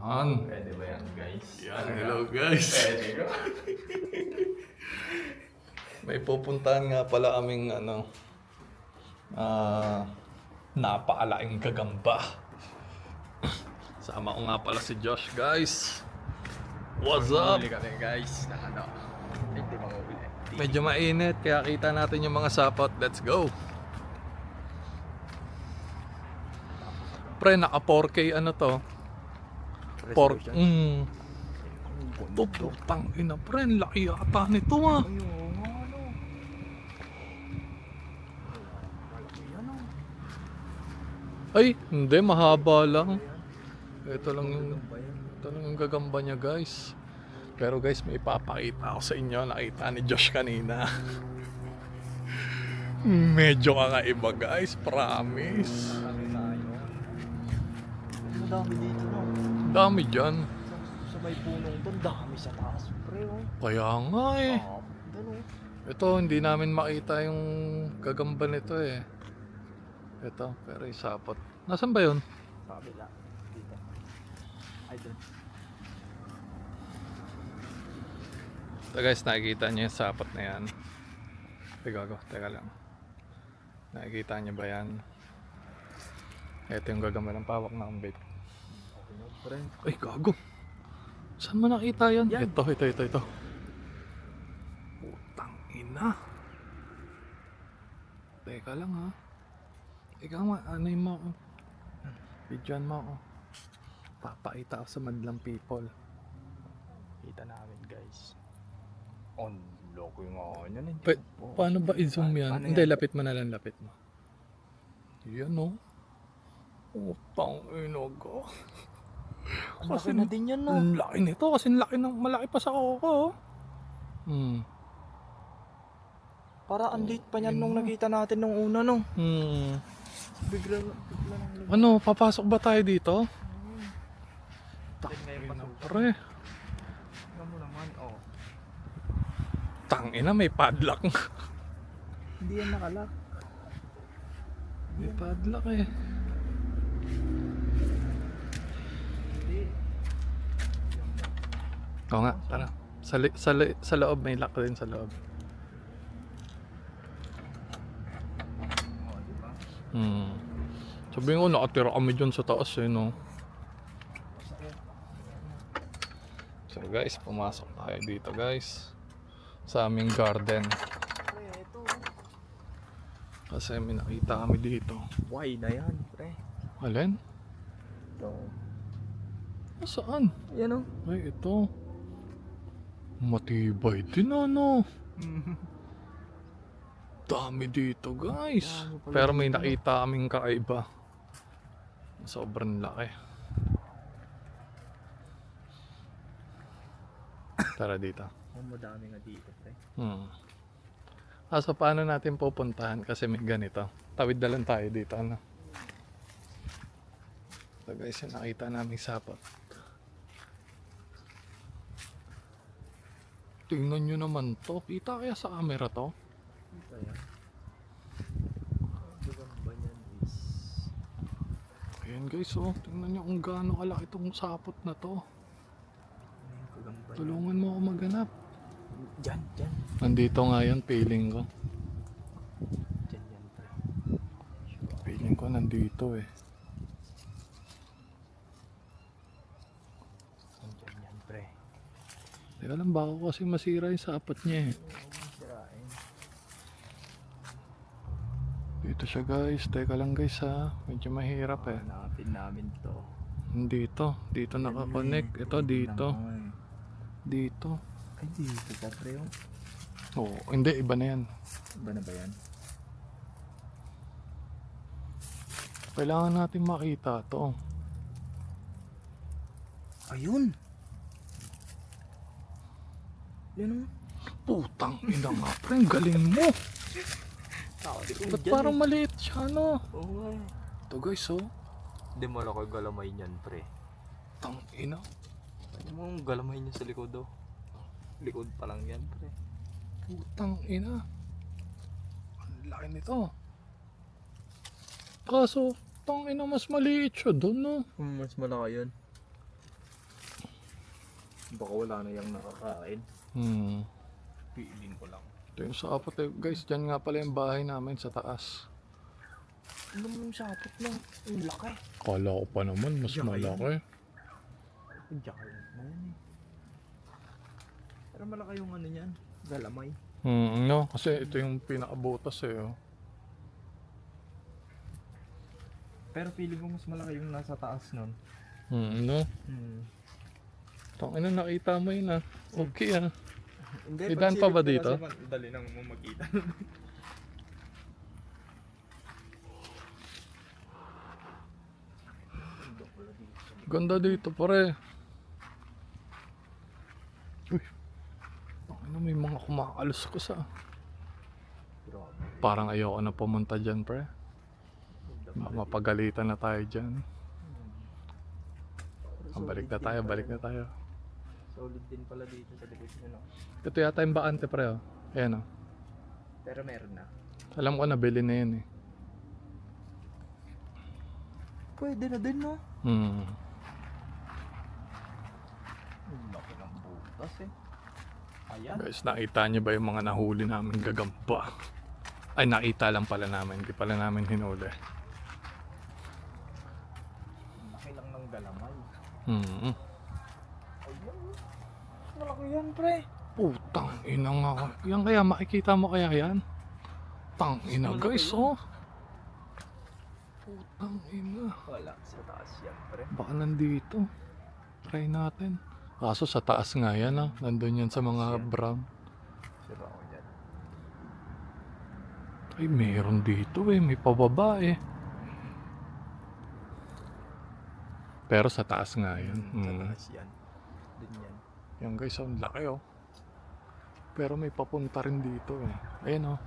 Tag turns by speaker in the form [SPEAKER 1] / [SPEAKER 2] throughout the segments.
[SPEAKER 1] Pwede ba yan, guys?
[SPEAKER 2] Yan, hello guys.
[SPEAKER 1] Pwede ko.
[SPEAKER 2] May pupuntahan nga pala kaming napakalaking gagamba. Sama ko nga pala si Josh, guys. What's up?
[SPEAKER 1] Huli kami, guys. Hindi mahuli.
[SPEAKER 2] Medyo mainit, kaya kita natin yung mga sapot. Let's go. Pre, naka 4K ano to? Ito, putang ina, pre, ang laki yata nito ah. Ay, hindi, mahaba lang. Ito lang yung gagamba niya, guys. Pero guys, may ipapakita ako sa inyo. Nakita ni Josh kanina. Medyo kakaiba, guys. Promise.
[SPEAKER 3] Dami dito, no?
[SPEAKER 2] Dami dyan.
[SPEAKER 3] Sa may punong to, dami sa taas, pre, oh.
[SPEAKER 2] Kaya nga eh.
[SPEAKER 3] Doon, oh.
[SPEAKER 2] Ito, hindi namin makita yung gagamba nito eh. Ito, pero isapot. Nasaan ba yun?
[SPEAKER 3] Kabila. Dito. Ay, doon.
[SPEAKER 2] Ito guys, nakikita niyo yung sapot na yan. Teka lang. Nakikita niyo ba yan? Ito yung gagamba ng pawak na kambit.
[SPEAKER 3] Okay, no, pre.
[SPEAKER 2] Ay, gago. Saan mo nakita yan?
[SPEAKER 3] Yan.
[SPEAKER 2] Ito. Putang ina. Teka lang ha. Ikaw nga, anay mo ako. Videoan mo ako. Papakita ako sa madlang people.
[SPEAKER 3] Kita namin, guys. On, loko yung mga kanyan.
[SPEAKER 2] Paano ba i-zoom yan?
[SPEAKER 3] Paano
[SPEAKER 2] Hindi,
[SPEAKER 3] yan?
[SPEAKER 2] lapit mo na lang, lapit mo. Yan o. Putang ina ko.
[SPEAKER 3] Ang laki na din yan, no?
[SPEAKER 2] Ang laki nito kasi malaki pa sa koko.
[SPEAKER 3] Para ang liit pa niyan nung nakita natin nung una, no? Bigla lang.
[SPEAKER 2] Ano, papasok ba tayo dito?
[SPEAKER 3] Ngayon pa
[SPEAKER 2] Pre,
[SPEAKER 3] Tingnan mo naman, oh.
[SPEAKER 2] tangina may padlock.
[SPEAKER 3] Hindi yan nakalak.
[SPEAKER 2] May padlock eh.
[SPEAKER 3] Hindi.
[SPEAKER 2] Oo nga, tara. Sa loob, may lock din sa loob.
[SPEAKER 3] Oh, diba?
[SPEAKER 2] Sabihin ko, nakatira kami dyan sa taas eh, no? So guys, pumasok tayo dito guys. Sa aming garden.
[SPEAKER 3] Pre, ito.
[SPEAKER 2] Kasi may nakita kami dito.
[SPEAKER 3] Why na yan, pre?
[SPEAKER 2] Alin?
[SPEAKER 3] Ito.
[SPEAKER 2] Saan?
[SPEAKER 3] Yan, oh.
[SPEAKER 2] Ay, ito. Matibay din ano. Dami dito guys.
[SPEAKER 3] Dami pala
[SPEAKER 2] Pero may
[SPEAKER 3] dito.
[SPEAKER 2] nakita kaming kakaiba. Sobrang laki. Tara dito.
[SPEAKER 3] Ang madami nga dito, pre.
[SPEAKER 2] So paano natin pupuntahan kasi may ganito. Tawid na lang tayo dito ano. So guys, yung nakita namin sapot. Tingnan nyo naman to. Kita kaya sa camera to?
[SPEAKER 3] Ito yan. Ang gagamba niyan is...
[SPEAKER 2] Ayan guys, oh. Tingnan nyo kung gaano kalaki itong sapot na to.
[SPEAKER 3] Ano yung gagamba niyan?
[SPEAKER 2] Tulungan mo ako maghanap.
[SPEAKER 3] Diyan, diyan.
[SPEAKER 2] Nandito nga yan, feeling ko.
[SPEAKER 3] Diyan yan, pre.
[SPEAKER 2] Feeling ko nandito eh.
[SPEAKER 3] Diyan yan, pre.
[SPEAKER 2] Teka lang, baka kasi masira yung sapot niya eh.
[SPEAKER 3] Huwag mong sirain.
[SPEAKER 2] Dito siya guys. Teka lang guys ha. Medyo mahirap eh.
[SPEAKER 3] Hanapin namin to.
[SPEAKER 2] Dito. Dito nakakonect. Ito dito. Dito.
[SPEAKER 3] Ay, dito ka, pre. Oh.
[SPEAKER 2] Oo. Hindi. Iba na yan.
[SPEAKER 3] Iba na ba yan?
[SPEAKER 2] Kailangan natin makita to.
[SPEAKER 3] Ayun! Yan, oh.
[SPEAKER 2] Putang ina nga pre. Ang galing mo. Ba't parang maliit siya no?
[SPEAKER 3] Oo nga.
[SPEAKER 2] Ito guys oh.
[SPEAKER 3] Hindi mo lang ko galamay niyan, pre.
[SPEAKER 2] Tang ina.
[SPEAKER 3] Ano mo ang galamay niya sa likod, oh. Likod pa lang yan, pre.
[SPEAKER 2] Putang ina. Ang laki nito. Kaso, tang ina mas maliit siya doon no.
[SPEAKER 3] Mas malaki yun. Baka wala na yung nakakain. Piilin ko lang.
[SPEAKER 2] Ito yung sapot eh. Guys, dyan nga pala yung bahay namin sa taas.
[SPEAKER 3] Ano yung sapot lang? Ang laki.
[SPEAKER 2] Kala ko pa naman, mas
[SPEAKER 3] Diyan kayo.
[SPEAKER 2] malaki.
[SPEAKER 3] Diyan na yan eh. Pero malaki yung ano niyan. Galamay.
[SPEAKER 2] No, kasi ito yung pinakabutas eh. Oh.
[SPEAKER 3] Pero feeling ko mas malaki yung nasa taas nun.
[SPEAKER 2] No?
[SPEAKER 3] Hmm.
[SPEAKER 2] Tangina, nakita mo yun ah. Okay ah.
[SPEAKER 3] Hindi,
[SPEAKER 2] Idan pa ba dito?
[SPEAKER 3] Dali nang mo makita.
[SPEAKER 2] Ganda dito pare. Uy. Tangina, may mga kumakaluskus ah. Parang ayoko na pumunta dyan pre. Mapagalitan na tayo dyan. Balik na tayo.
[SPEAKER 3] Solid din pala dito sa likod nyo, no?
[SPEAKER 2] Ito yata yung bakante pre oh. Ayan oh.
[SPEAKER 3] Pero meron na.
[SPEAKER 2] Alam ko nabili na yun eh.
[SPEAKER 3] Pwede na din, no?
[SPEAKER 2] Hmm.
[SPEAKER 3] Ang laki ng butas eh. Ayan.
[SPEAKER 2] Guys, nakita niyo ba yung mga nahuli namin gagamba? Ay, nakita lang pala namin. Hindi pala namin hinuli.
[SPEAKER 3] Ang laki lang ng galamay.
[SPEAKER 2] Hmm.
[SPEAKER 3] Ayan. Malaki yan, pre.
[SPEAKER 2] Putang ina nga. Yan kaya, makikita mo kaya yan? Tang ina guys, oh. Putang ina.
[SPEAKER 3] Wala, sa taas yan, pre.
[SPEAKER 2] Baka nandito. Try natin. Kaso sa taas nga yan, ah. Nandun yan sa mga brown.
[SPEAKER 3] Sira ako dyan.
[SPEAKER 2] Ay, meron dito eh. May pababa eh. Pero sa taas nga yan.
[SPEAKER 3] Sa taas yan. Din yan.
[SPEAKER 2] Yan guys, ang laki oh. Pero may papunta rin dito eh. Ayan oh.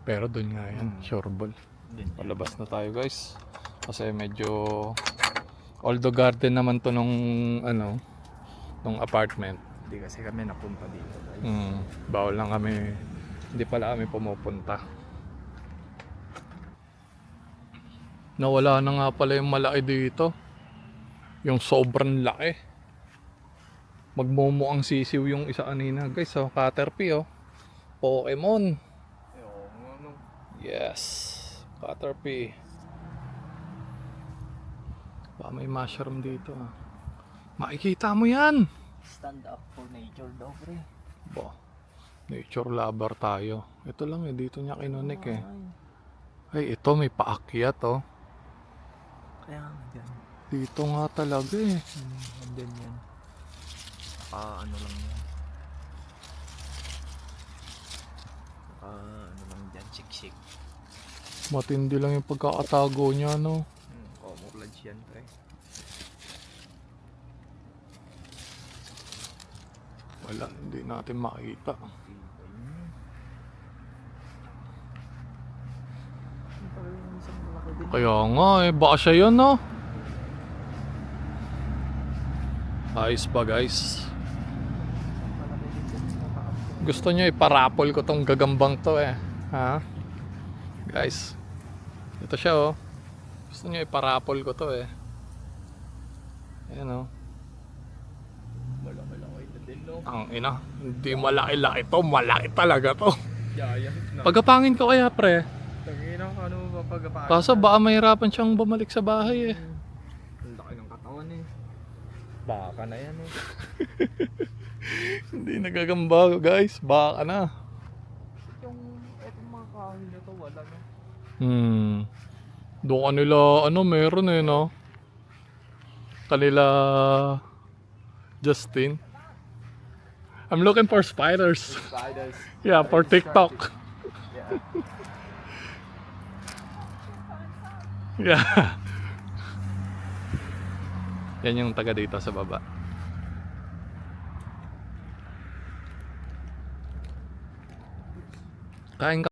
[SPEAKER 2] Pero doon nga yan, sureball.
[SPEAKER 3] Din yan.
[SPEAKER 2] Palabas na tayo guys. Kasi medyo although garden naman to nung ano, nung apartment.
[SPEAKER 3] Hindi kasi kami napunta dito, guys.
[SPEAKER 2] Bawal lang kami, hindi pala kami pumupunta. Nawala na nga pala yung malaki dito. Yung sobrang laki. Magmomo ang sisiw yung isa kanina. Guys, oh, Caterpie oh. Pokemon.
[SPEAKER 3] Ano?
[SPEAKER 2] Yes. Caterpie. Baka may mushroom dito ah. Makikita mo yan.
[SPEAKER 3] Stand up for nature daw, pre.
[SPEAKER 2] Bo. Nature lover tayo. Ito lang eh, dito niya kinunik eh. Ay, ito may paakyat oh.
[SPEAKER 3] Kaya nga dyan.
[SPEAKER 2] Dito nga talaga eh.
[SPEAKER 3] Andyan yan. Ano lang yan. Ano lang dyan, siksik.
[SPEAKER 2] Matindi lang yung pagkakatago niya no.
[SPEAKER 3] Camouflage yan, pre.
[SPEAKER 2] Wala, hindi natin makita. Kaya nga eh, baka siya yun no. Ayos ba guys? Gusto nyo iparapol ko tong gagambang to eh. Ha? Guys. Ito siya oh. Gusto nyo iparapol ko to eh. Ayan oh.
[SPEAKER 3] Malaki na din, no?
[SPEAKER 2] Ang ina. Hindi malaki-laki to. Malaki talaga to.
[SPEAKER 3] Yaya.
[SPEAKER 2] Pagkapangin ko kaya pre.
[SPEAKER 3] Tangina, ano ba pagkapain?
[SPEAKER 2] Kaso baka mahirapan siyang bumalik sa bahay eh.
[SPEAKER 3] Ang laki ng katawan eh. Baka na yan eh.
[SPEAKER 2] Hindi nagagamba guys. Baka na.
[SPEAKER 3] Itong mga kahoy na to, wala na.
[SPEAKER 2] Doon kanila, ano, meron eh, no? Kanila Justin. I'm looking for spiders.
[SPEAKER 3] Spiders.
[SPEAKER 2] Yeah, for TikTok.
[SPEAKER 3] Yeah.
[SPEAKER 2] Yeah. Yan yung taga dito sa baba. Kain ka.